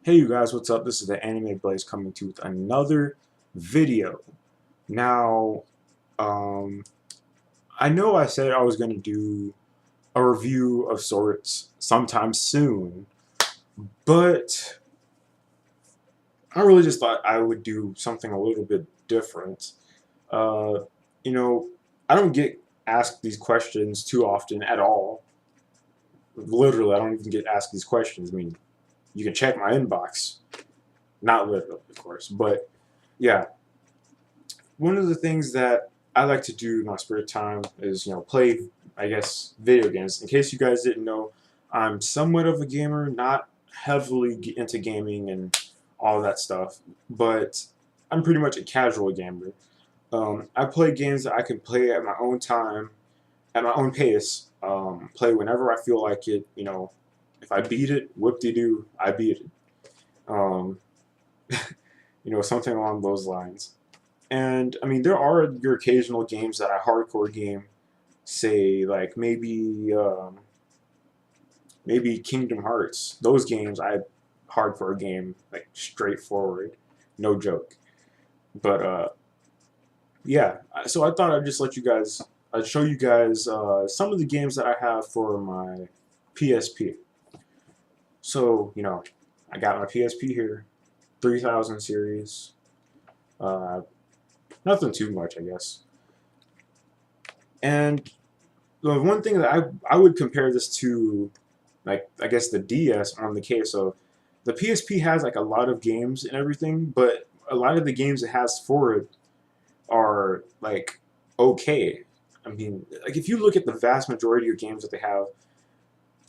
Hey you guys, what's up? This is the Anime Blaze coming to you with another video. Now, um, I know I said I was going to do a review of sorts sometime soon, but I really just thought I would do something a little bit different. Uh, you know, I don't get asked these questions too often at all. Literally, I don't even get asked these questions. I mean, you can check my inbox. Not literally, of course, but yeah. One of the things that I like to do in my spare time is, play, I guess, video games. In case you guys didn't know, I'm somewhat of a gamer, not heavily into gaming and all that stuff, but I'm pretty much a casual gamer. I play games that I can play at my own time, at my own pace, play whenever I feel like it. If I beat it, whoop-de-doo, I beat it. Um, something along those lines. And I mean, there are your occasional games that I hardcore game, say like maybe Kingdom Hearts. Those games I hardcore game like straightforward, no joke. But yeah, so I thought I'd just I'd show you guys some of the games that I have for my PSP. So I got my PSP here, 3000 series. Uh, Nothing too much, I guess. And the one thing that I would compare this to, like I guess the DS on the case of the PSP has like a lot of games and everything, but a lot of the games it has for it are like okay. I mean, like if you look at the vast majority of games that they have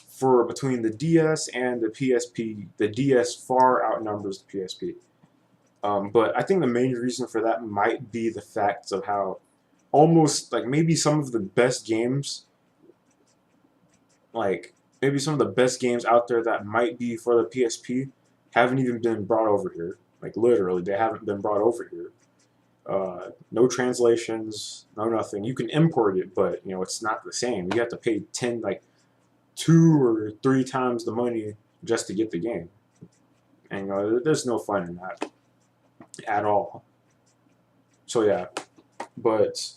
for between the DS and the PSP, the DS far outnumbers the PSP. But I think the main reason for that might be the fact of how almost like maybe some of the best games like maybe some of the best games out there that might be for the PSP haven't even been brought over here. Like literally, they haven't been brought over here. No translations, no nothing. You can import it, but it's not the same. You have to pay 2 or 3 times the money just to get the game, and there's no fun in that at all. So yeah, but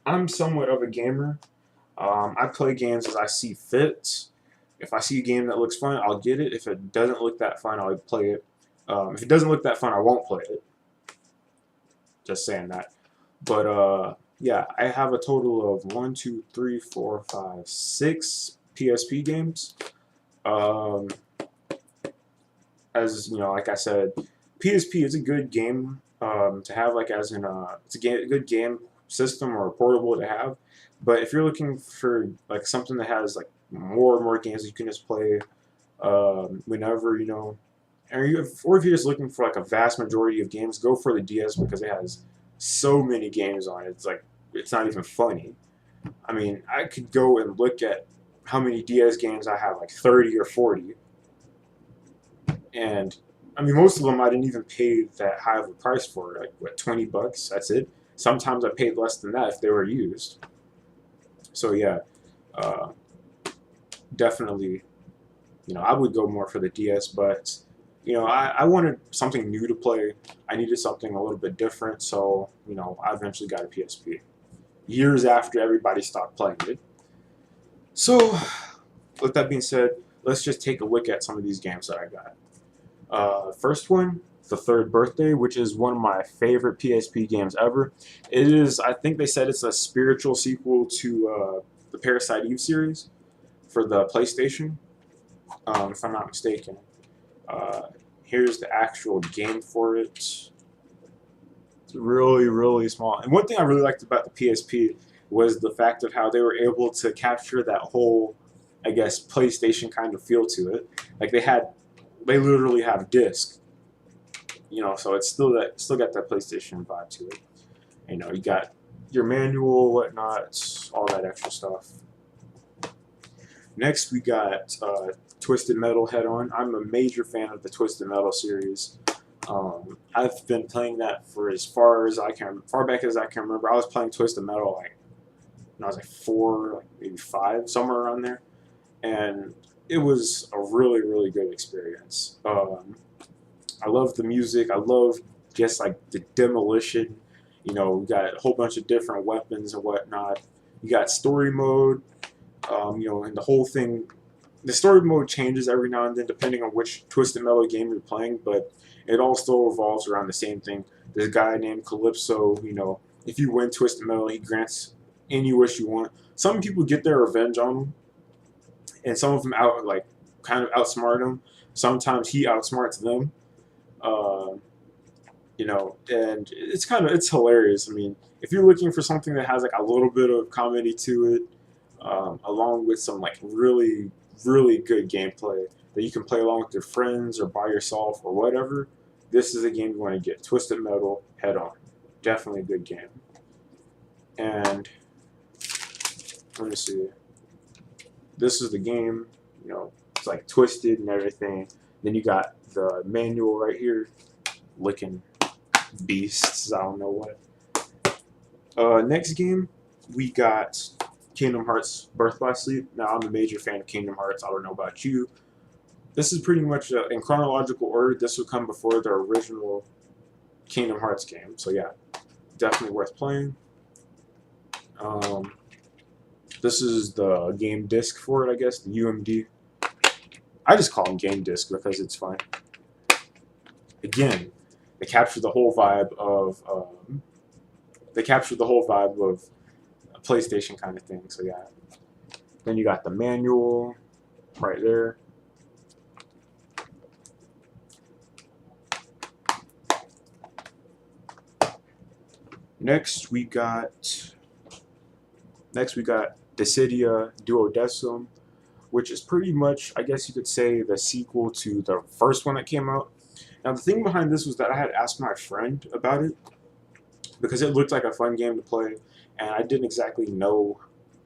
I'm somewhat of a gamer. I play games as I see fit. If I see a game that looks fun, I'll get it. If it doesn't look that fun, I'll play it. If it doesn't look that fun, I won't play it. Just saying that. But yeah, I have a total of 6 PSP games. Um, as like I said, PSP is a good game to have. Like as in, it's a good game system or portable to have. But if you're looking for like something that has like more and more games that you can just play whenever or if you're just looking for like a vast majority of games, go for the DS because it has so many games on it. It's like it's not even funny. I mean, I could go and look at how many DS games I have, like 30 or 40, and I mean most of them I didn't even pay that high of a price for. Like what, $20? That's it. Sometimes I paid less than that if they were used. So yeah, uh, definitely I would go more for the DS, but I wanted something new to play. I needed something a little bit different, so I eventually got a PSP. Years after everybody stopped playing it. So, with that being said, let's just take a look at some of these games that I got. First one, The Third Birthday, which is one of my favorite PSP games ever. It is, I think they said it's a spiritual sequel to the Parasite Eve series for the PlayStation, if I'm not mistaken. Uh, Here's the actual game for it. It's really, really small. And one thing I really liked about the PSP was the fact of how they were able to capture that whole, I guess, PlayStation kind of feel to it. Like they literally have disc, so it's still got that PlayStation vibe to it. You got your manual, whatnot, all that extra stuff. Next, we got Twisted Metal Head On. I'm a major fan of the Twisted Metal series. I've been playing that for far back as I can remember. I was playing Twisted Metal like when I was like 4, like maybe 5, somewhere around there. And it was a really, really good experience. I love the music. I love just like the demolition. You know, we got a whole bunch of different weapons and whatnot. You got story mode. You know, and the whole thing. The story mode changes every now and then depending on which Twisted Metal game you're playing, but it all still revolves around the same thing. There's a guy named Calypso. You know, if you win Twisted Metal, he grants any wish you want. Some people get their revenge on him, and some of them out like kind of outsmart him. Sometimes he outsmarts them. Uh, you know, and it's hilarious. I mean, if you're looking for something that has like a little bit of comedy to it, along with some like really really good gameplay that you can play along with your friends or by yourself or whatever, this is a game you want to get. Twisted Metal Head On, definitely a good game. And let me see. This is the game. You know, it's like twisted and everything. Then you got the manual right here, licking beasts. I don't know what. Next game, we got Kingdom Hearts Birth by Sleep. Now, I'm a major fan of Kingdom Hearts. I don't know about you. This is pretty much in chronological order. This would come before the original Kingdom Hearts game. So yeah, definitely worth playing. This is the game disc for it, I guess, the UMD. I just call them game disc because it's fun. Again, they capture the whole vibe of a PlayStation kind of thing. So yeah. Then you got the manual right there. Next we got Dissidia Duodecim, which is pretty much, I guess you could say, the sequel to the first one that came out. Now the thing behind this was that I had asked my friend about it because it looked like a fun game to play, and I didn't exactly know,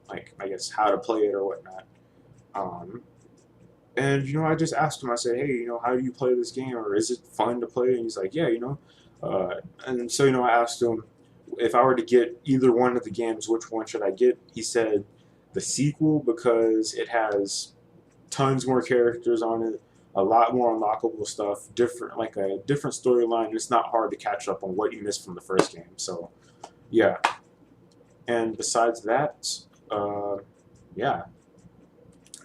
like, I guess how to play it or whatnot. And you know, I just asked him. I said, "Hey, you know, how do you play this game, or is it fun to play?" And he's like, "Yeah, you know." And so, you know, I asked him if I were to get either one of the games, which one should I get? He said the sequel because it has tons more characters on it, a lot more unlockable stuff, like a different storyline. It's not hard to catch up on what you missed from the first game. So, yeah. And besides that, yeah,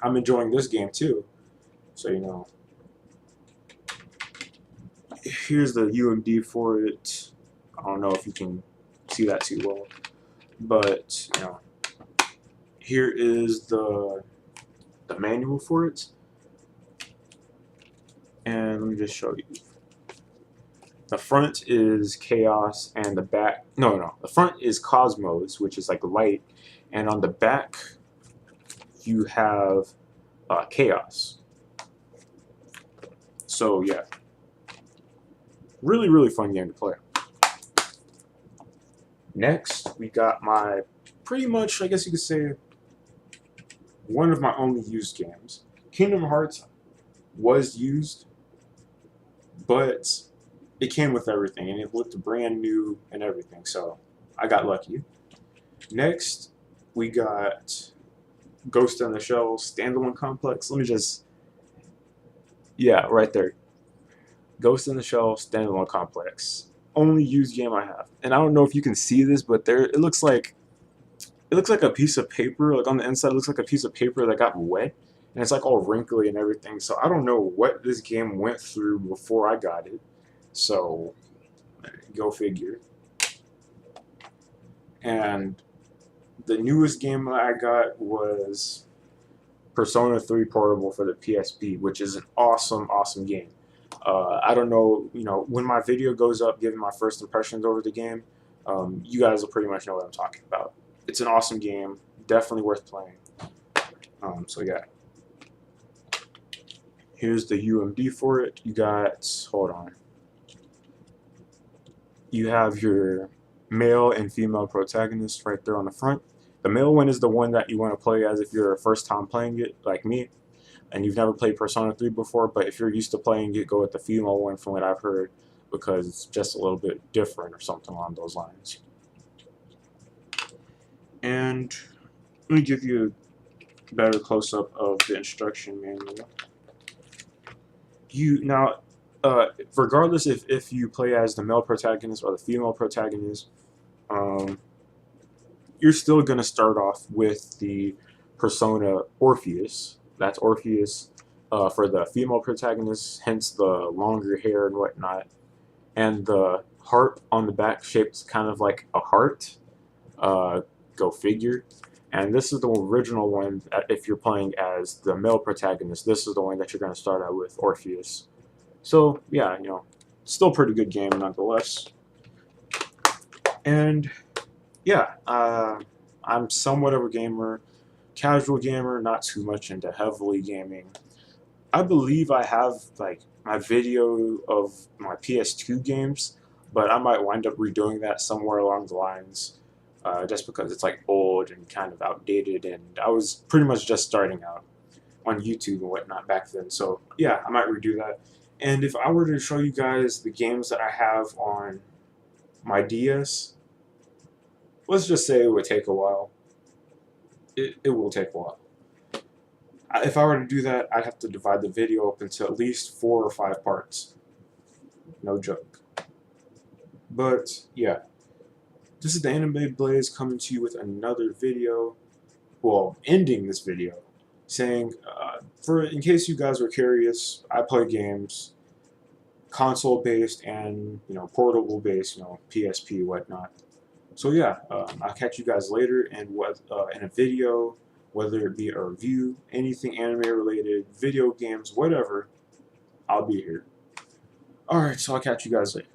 I'm enjoying this game too. So, you know, here's the UMD for it. I don't know if you can see that too well, but you know, here is the manual for it, and let me just show you. The front is Chaos, and the back, no, the front is Cosmos, which is like light, and on the back you have Chaos. So yeah, really, really fun game to play. Next, we got my, pretty much, I guess you could say, one of my only used games. Kingdom Hearts was used, but it came with everything, and it looked brand new and everything, so I got lucky. Next, we got Ghost in the Shell Standalone Complex. Let me just, yeah, right there. Ghost in the Shell Standalone Complex. Only used game I have, and I don't know if you can see this, but there it looks like a piece of paper. Like on the inside, it looks like a piece of paper that got wet, and it's like all wrinkly and everything. So I don't know what this game went through before I got it. So go figure. And the newest game that I got was Persona 3 Portable for the PSP, which is an awesome, awesome game. I don't know, you know, when my video goes up giving my first impressions over the game, you guys will pretty much know what I'm talking about. It's an awesome game, definitely worth playing. So yeah, here's the UMD for it. You got, hold on, you have your male and female protagonists right there on the front. The male one is the one that you want to play as if you're first time playing it, like me, and you've never played Persona 3 before, but if you're used to playing it, go with the female one from what I've heard, because it's just a little bit different or something along those lines. And let me give you better close-up of the instruction manual. You now, regardless if you play as the male protagonist or the female protagonist, um, you're still going to start off with the persona Orpheus. That's Orpheus for the female protagonist, hence the longer hair and whatnot. And the heart on the back shaped kind of like a heart. Go figure. And this is the original one. If you're playing as the male protagonist, this is the one that you're going to start out with, Orpheus. So yeah, still pretty good game nonetheless. And yeah, I'm somewhat of a gamer, casual gamer, not too much into heavily gaming. I believe I have like my video of my PS2 games, but I might wind up redoing that somewhere along the lines, just because it's like old and kind of outdated, and I was pretty much just starting out on YouTube and whatnot back then. So yeah, I might redo that. And if I were to show you guys the games that I have on my DS, let's just say it would take a while. It will take a while. If I were to do that, I'd have to divide the video up into at least 4 or 5 parts. No joke. But yeah, this is the Anime Blaze coming to you with another video. Well, ending this video, saying, in case you guys were curious, I play games, console-based and portable-based, PSP, whatnot. So yeah, I'll catch you guys later in a video, whether it be a review, anything anime related, video games, whatever. I'll be here. Alright, so I'll catch you guys later.